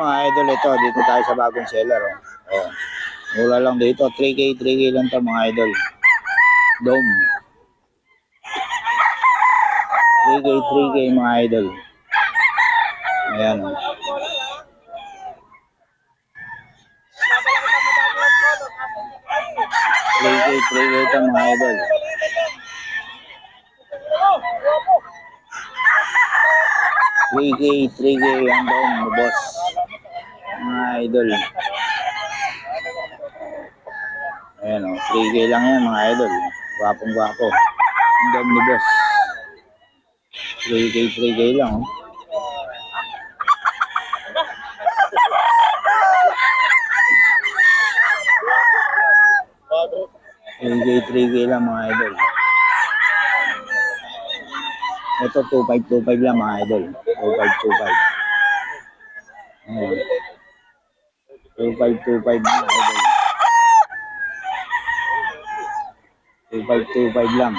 mga idol, ito dito tayo sa bagong seller. Oh. Mura lang dito, 3K lang to mga idol. Dome. 3K mga idol. Ayan. 3K ito mga idol. 3K ang dome mo boss. Mga idol. Ayan o, 3K lang yan mga idol. Gwapong gwapo. Ang dome ni boss. 3K lang o. 3K lang mga idol. Ito 2525 lang mga idol. 2525. Ayan. 2525 mga idol. 2525 lang.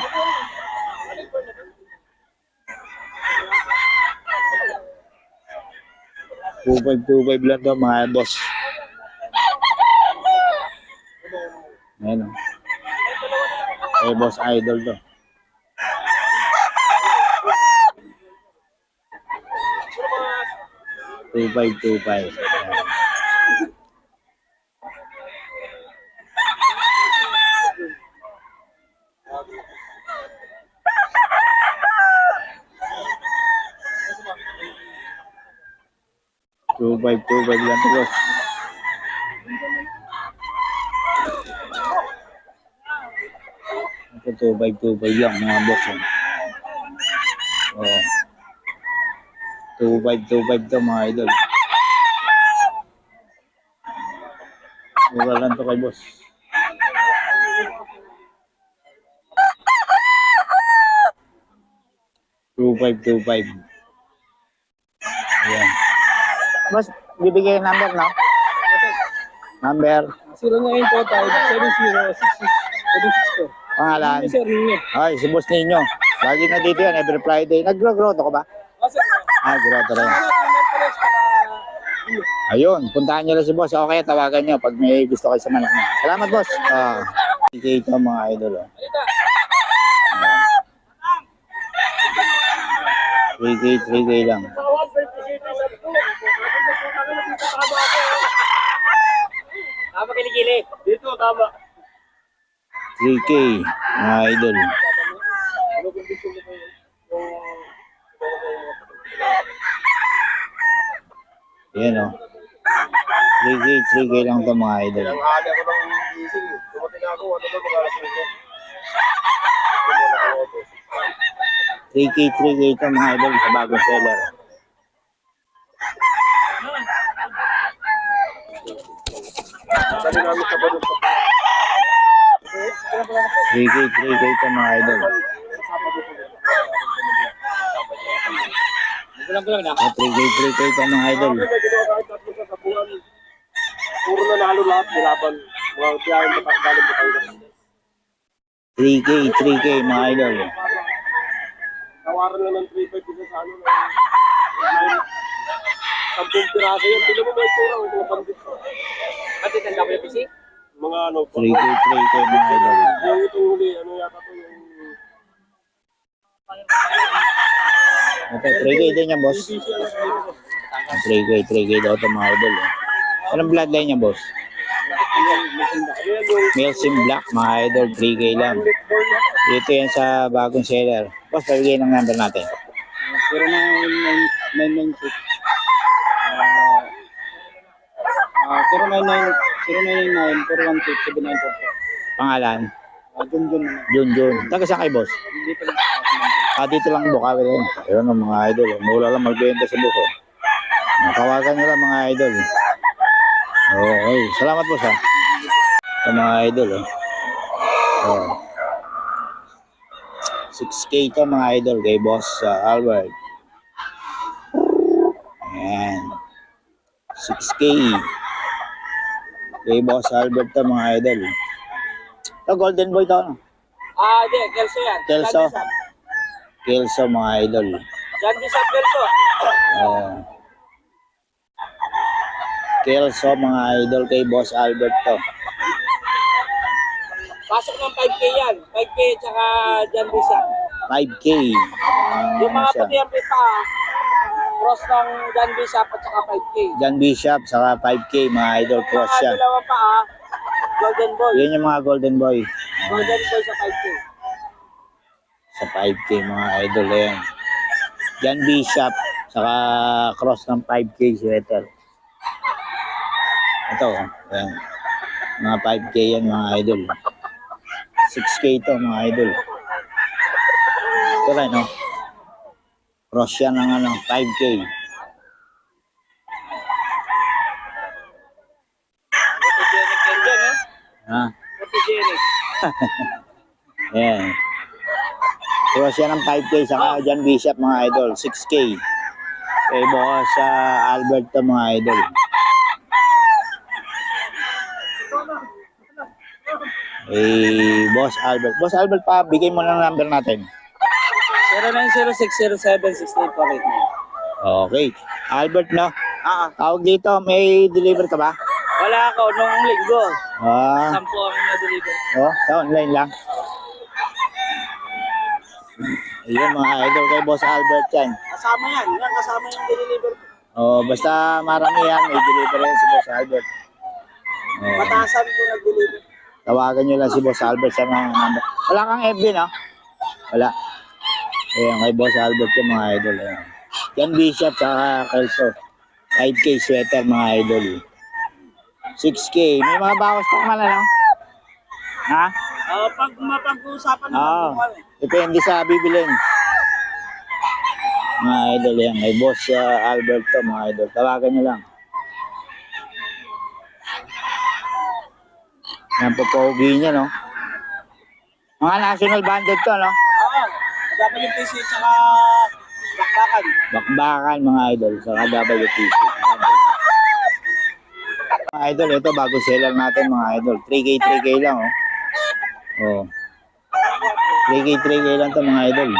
$2,525 lang to mga boss. Ayan o. Eh boss idol to. 2525. 2525 lang to boss. Ito 2525 lang mga boss. Oh. 2525 to mga idol. Mura lang to kay boss. $2,525. Ayan. Boss, bibigay yung number, no? Number? 0945-7066-762. Pangalan? Sir, ninyo. Ay, si boss ninyo. Lagi na dito yan, every Friday. Nag-grow-grow ka ba? Sir. Grow rin. Ayun, puntahan nyo lang si boss. Okay, tawagan nyo pag may gusto kayo sa manok na. Salamat, boss. Ito mga idol. 3K lang. Tama kiligili. Dito, tama. 3K, mga idol. Yan o. 3K lang ito mga idol. 3K ito mga idol sa bagong seller. $3K ito mga idol. Kulang-kulang na. 3K ito mga idol. Puro na nalo lahat, nilaban. Mga biyahe mo galing Batangas. 3K mga idol. Tawaran na ng 3.5 dito sa ano na 10 piraso yun. Pili mo may tura o mga bandit. Pati tanda ko yung PC? Mga ano po. 3K mga idol. Yung itong huli, ano yata to yung... Ito, 3K din niya, boss. 3K daw ito mga idol. Anong bloodline niya, boss? Milsim Black, mga idol. 3K lang. Dito yan sa bagong seller. Boss, pabigay ng number natin. 09996 099-416-7944. Pangalan? Junjun. Taga saan kay boss? Dito lang. Dito lang Bukawi rin. Ayun ang mga idol. Mula lang magbenta sa buko. Tawagan nyo lang mga idol. Okay. Salamat boss ha. Sa mga idol. 6K ito mga idol kay boss Albert. Ayan. 6K. Kay boss Albert ito mga idol. Ito golden boy ito. No? Di, Kelso yan. Kelso mga idol. Jandy sa Kelso. Kelso mga idol kay Boss Albert to. Pasok ng 5K yan. 5K tsaka John Bisa. 5K. Yung mga Siya. puti ang pipa, cross ng John Bisa at tsaka 5K. John Bishop, saka 5K mga idol, cross Mga siya. dalawa pa Golden Boy. Yan yung mga Golden Boy. Golden Boy sa 5K. Sa 5K mga idol, ayan. John Bishop, saka cross ng 5K sweater. Ito, ayan. Mga 5K yan mga idol. 6K to mga idol. Ito rin, no? Cross yan ng 5K. Photogenic yan dyan, ha? Ha? Photogenic. Ayan. Cross yan ng 5K, saka John Bishop mga idol, 6K. Kay Boss Albert to mga idol. Boss Albert. Boss Albert pa, bigay mo na ng number natin. 0906076848. Okay. Albert, no? Tawag dito, may deliver ka ba? Wala ako nung linggo. 10 Ah, ang na-deliver. sa online lang. Ayun mga idol kay Boss Albert yan. Kasama yan. Yan, kasama yung deliver ko. Basta marami yan, may deliver yan si Boss Albert. Patasan ko nag-deliver. Tawagan nyo lang si Boss Albert sa mga number. Wala kang FB, no? Wala. Ayan, kay Boss Albert yung mga idol. Ayan. Yan Bishop sa Kelso. 5K sweater mga idol. 6K. May mga bawas pa naman, ano? Ha? Pag mapag-uusapan naman Oo. kung ano. Depende sa bibilin. Mga idol yan. Kay Boss Albert to, mga idol. Tawagan nyo lang. Yan po pogi niya, no? Mga national banded to, no? WPC tsaka bakbakan. Bakbakan mga idol sa WPC. Mga idol, ito bago seller natin mga idol. 3K lang oh. Oh. 3K lang to mga idol.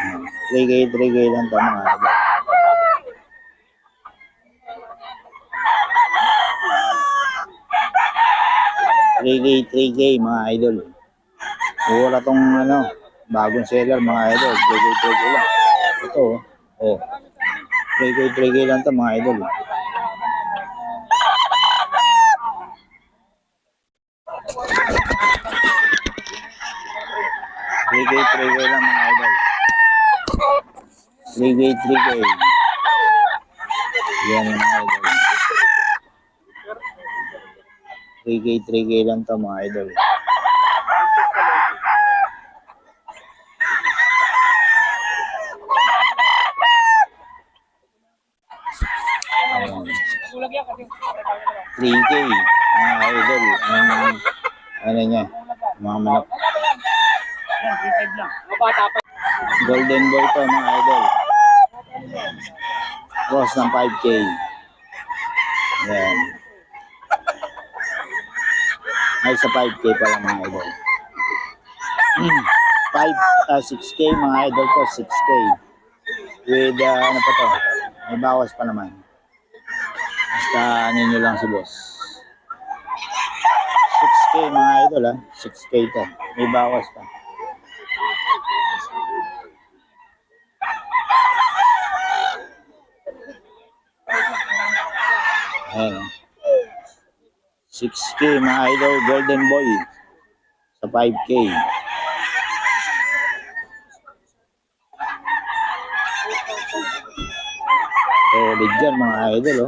Hmm. 3K lang to mga idol. Three K mga idol. Mura tong bagong seller mga idol. 3K lang. Ito oh. 3K lang to mga idol. Three K lang mga idol. 3K. Yan mga idol. 3K lang to mga idol. Ayan. 3K mga idol. Ano niya? Mga manok. Mga bata pa. Golden boy to mga idol. Cross ng 5K. Ayan. Ay sa 5K pa lang mga idol. 6K mga idol to, 6K. With ano pa to? May bawas pa naman. Basta ano nyo lang si boss. 6K mga idol 6K to. May bawas pa. Ayan. 6K mga idol, golden boy sa 5K. Solid dyan mga idol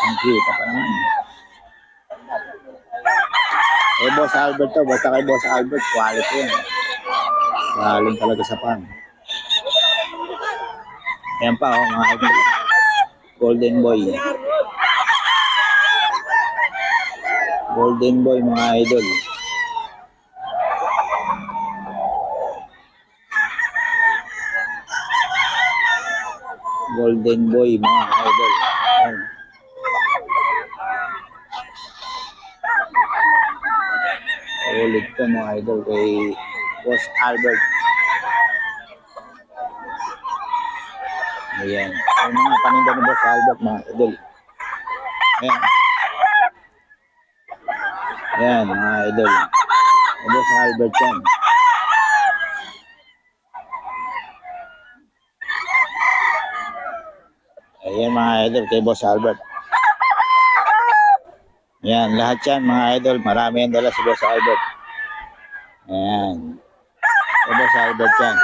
Ang kita pa naman. Boss Albert to, basta kay Boss Albert, quality yan. Galing talaga sa pan. Ayan pa mga idol. Golden boy. Golden boy mga idol. Golden boy mga idol. Ayan. Ulit to mga idol kay Boss Albert. Ayan. Yung mga paninda ni Boss Albert, mga idol. Ayan. Ayan, mga idol. Boss Albert yan. Ayan, mga idol, kay Boss Albert. Ayan, lahat yan, mga idol. Marami yan dala si Boss Albert. Ayan. Kay Boss Albert yan.